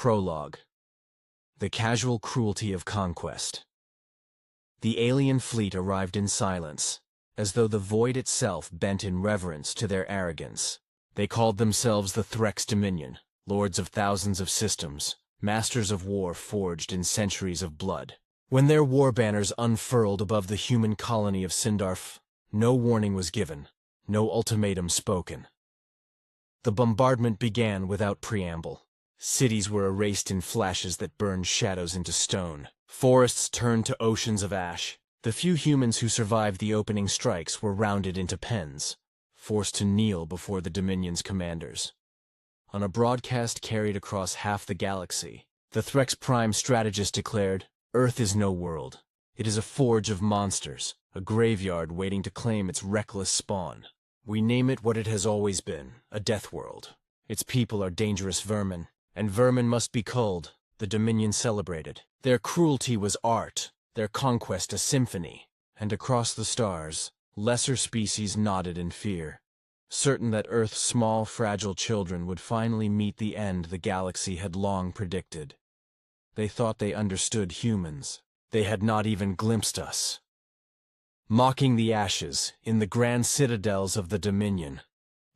Prologue. The casual cruelty of conquest. The alien fleet arrived in silence, as though the void itself bent in reverence to their arrogance. They called themselves the Threx Dominion, lords of thousands of systems, masters of war forged in centuries of blood. When their war banners unfurled above the human colony of Sindarf, no warning was given, no ultimatum spoken. The bombardment began without preamble. Cities were erased in flashes that burned shadows into stone. Forests turned to oceans of ash. The few humans who survived the opening strikes were rounded into pens, forced to kneel before the Dominion's commanders. On a broadcast carried across half the galaxy, the Threx Prime strategist declared, "Earth is no world. It is a forge of monsters, a graveyard waiting to claim its reckless spawn. We name it what it has always been, a Deathworld. Its people are dangerous vermin, and vermin must be culled," the Dominion celebrated. Their cruelty was art, their conquest a symphony, and across the stars, lesser species nodded in fear, certain that Earth's small, fragile children would finally meet the end the galaxy had long predicted. They thought they understood humans. They had not even glimpsed us. Mocking the ashes, in the grand citadels of the Dominion,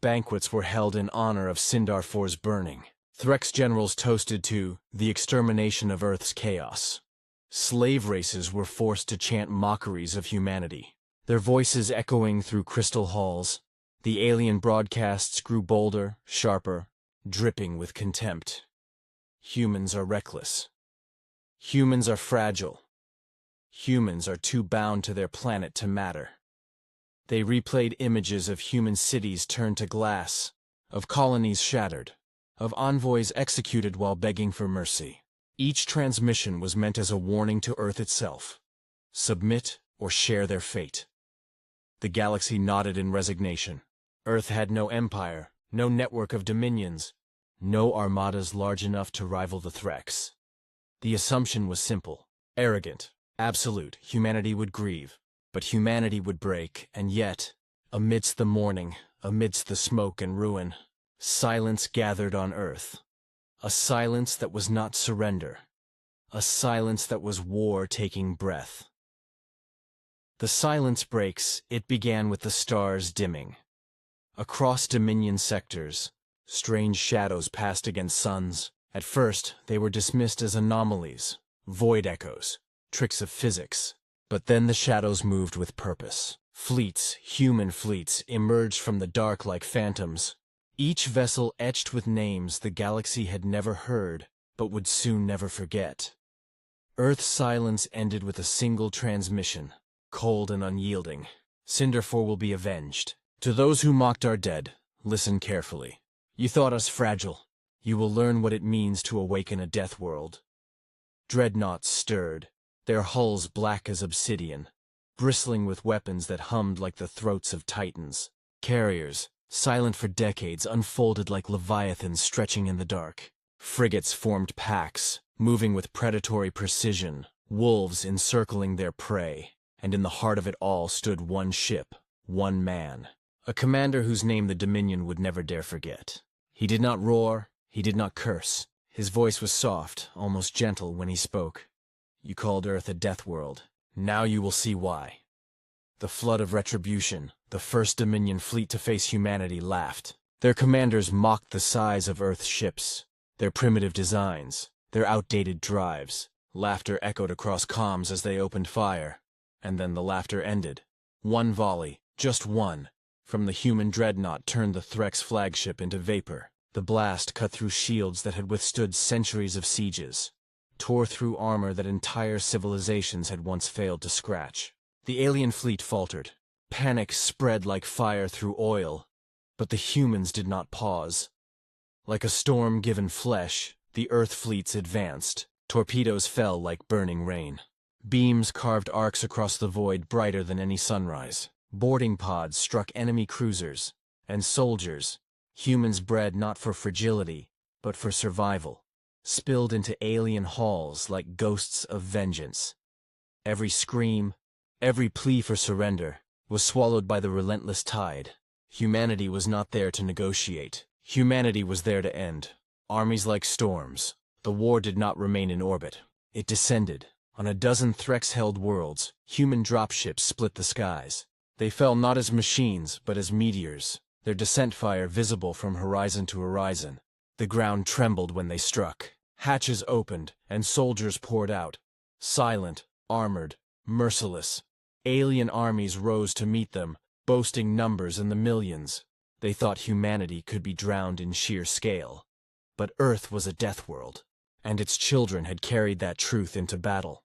banquets were held in honor of Sindarfor's burning. Threx generals toasted to the extermination of Earth's chaos. Slave races were forced to chant mockeries of humanity, their voices echoing through crystal halls. The alien broadcasts grew bolder, sharper, dripping with contempt. Humans are reckless. Humans are fragile. Humans are too bound to their planet to matter. They replayed images of human cities turned to glass, of colonies shattered, of envoys executed while begging for mercy. Each transmission was meant as a warning to Earth itself. Submit or share their fate. The galaxy nodded in resignation. Earth had no empire, no network of dominions, no armadas large enough to rival the Threx. The assumption was simple, arrogant, absolute. Humanity would grieve, but humanity would break, and yet, amidst the mourning, amidst the smoke and ruin, silence gathered on Earth. A silence that was not surrender. A silence that was war taking breath. The silence breaks. It began with the stars dimming. Across Dominion sectors, strange shadows passed against suns. At first, they were dismissed as anomalies, void echoes, tricks of physics. But then the shadows moved with purpose. Fleets, human fleets, emerged from the dark like phantoms. Each vessel etched with names the galaxy had never heard, but would soon never forget. Earth's silence ended with a single transmission, cold and unyielding. Sindarfor will be avenged. To those who mocked our dead, listen carefully. You thought us fragile. You will learn what it means to awaken a death world. Dreadnoughts stirred, their hulls black as obsidian, bristling with weapons that hummed like the throats of titans. Carriers, silent for decades, unfolded like leviathans stretching in the dark. Frigates formed packs, moving with predatory precision, wolves encircling their prey, and in the heart of it all stood one ship, one man. A commander whose name the Dominion would never dare forget. He did not roar, he did not curse. His voice was soft, almost gentle when he spoke. You called Earth a death world. Now you will see why. The flood of retribution, the first Dominion fleet to face humanity, laughed. Their commanders mocked the size of Earth's ships, their primitive designs, their outdated drives. Laughter echoed across comms as they opened fire. And then the laughter ended. One volley, just one, from the human dreadnought turned the Threx flagship into vapor. The blast cut through shields that had withstood centuries of sieges, tore through armor that entire civilizations had once failed to scratch. The alien fleet faltered. Panic spread like fire through oil, but the humans did not pause. Like a storm given flesh, the Earth fleets advanced. Torpedoes fell like burning rain. Beams carved arcs across the void brighter than any sunrise. Boarding pods struck enemy cruisers, and soldiers, humans bred not for fragility, but for survival, spilled into alien halls like ghosts of vengeance. Every scream, every plea for surrender, was swallowed by the relentless tide. Humanity was not there to negotiate. Humanity was there to end. Armies like storms, The war did not remain in orbit. It descended. On a dozen Threx-held worlds, human dropships split the skies. They fell not as machines, but as meteors, their descent fire visible from horizon to horizon. The ground trembled when they struck. Hatches opened, and soldiers poured out. Silent, armored, merciless. Alien armies rose to meet them, boasting numbers in the millions. They thought humanity could be drowned in sheer scale. But Earth was a death world, and its children had carried that truth into battle.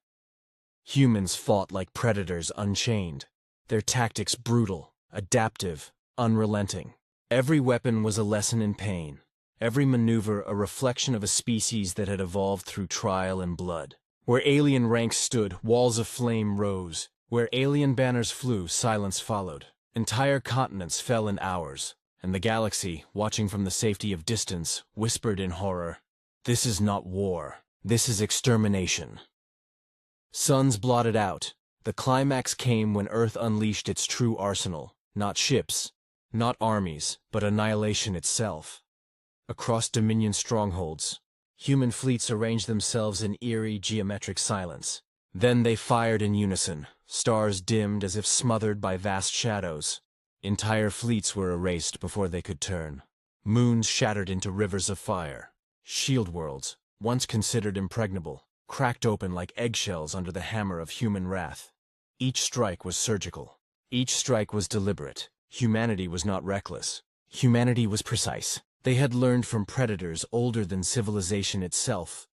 Humans fought like predators unchained, their tactics brutal, adaptive, unrelenting. Every weapon was a lesson in pain, every maneuver a reflection of a species that had evolved through trial and blood. Where alien ranks stood, walls of flame rose. Where alien banners flew, silence followed. Entire continents fell in hours, and the galaxy, watching from the safety of distance, whispered in horror, "This is not war. This is extermination." Suns blotted out. The climax came when Earth unleashed its true arsenal. Not ships, not armies, but annihilation itself. Across Dominion strongholds, human fleets arranged themselves in eerie geometric silence. Then they fired in unison, stars dimmed as if smothered by vast shadows. Entire fleets were erased before they could turn. Moons shattered into rivers of fire. Shield worlds, once considered impregnable, cracked open like eggshells under the hammer of human wrath. Each strike was surgical. Each strike was deliberate. Humanity was not reckless. Humanity was precise. They had learned from predators older than civilization itself.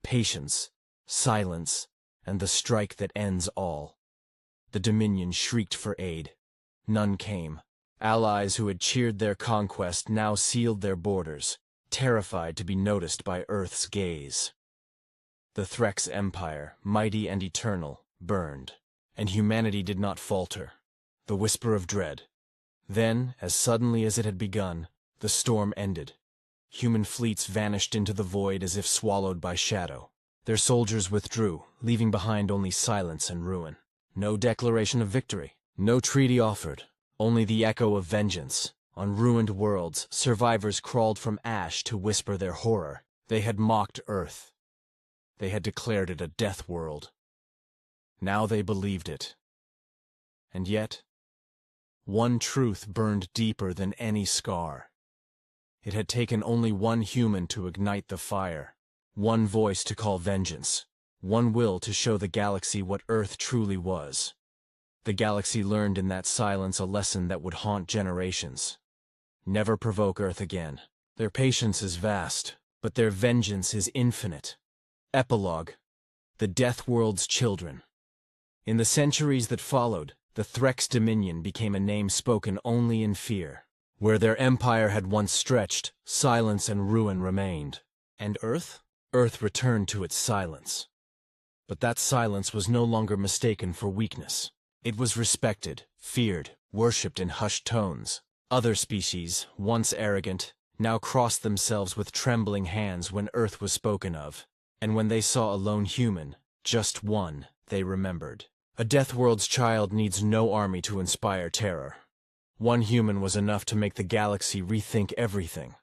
Patience, silence, and the strike that ends all. The Dominion shrieked for aid. None came. Allies who had cheered their conquest now sealed their borders, terrified to be noticed by Earth's gaze. The Threx Empire, mighty and eternal, burned, and humanity did not falter. The whisper of dread. Then, as suddenly as it had begun, the storm ended. Human fleets vanished into the void as if swallowed by shadow. Their soldiers withdrew, leaving behind only silence and ruin. No declaration of victory, no treaty offered, only the echo of vengeance. On ruined worlds, survivors crawled from ash to whisper their horror. They had mocked Earth. They had declared it a death world. Now they believed it. And yet, one truth burned deeper than any scar. It had taken only one human to ignite the fire, one voice to call vengeance, one will to show the galaxy what Earth truly was. The galaxy learned in that silence a lesson that would haunt generations. Never provoke Earth again. Their patience is vast, but their vengeance is infinite. Epilogue: The Death World's Children. In the centuries that followed, the Threx Dominion became a name spoken only in fear. Where their empire had once stretched, silence and ruin remained. And Earth? Earth returned to its silence. But that silence was no longer mistaken for weakness. It was respected, feared, worshipped in hushed tones. Other species, once arrogant, now crossed themselves with trembling hands when Earth was spoken of. And when they saw a lone human, just one, they remembered. A Death World's child needs no army to inspire terror. One human was enough to make the galaxy rethink everything.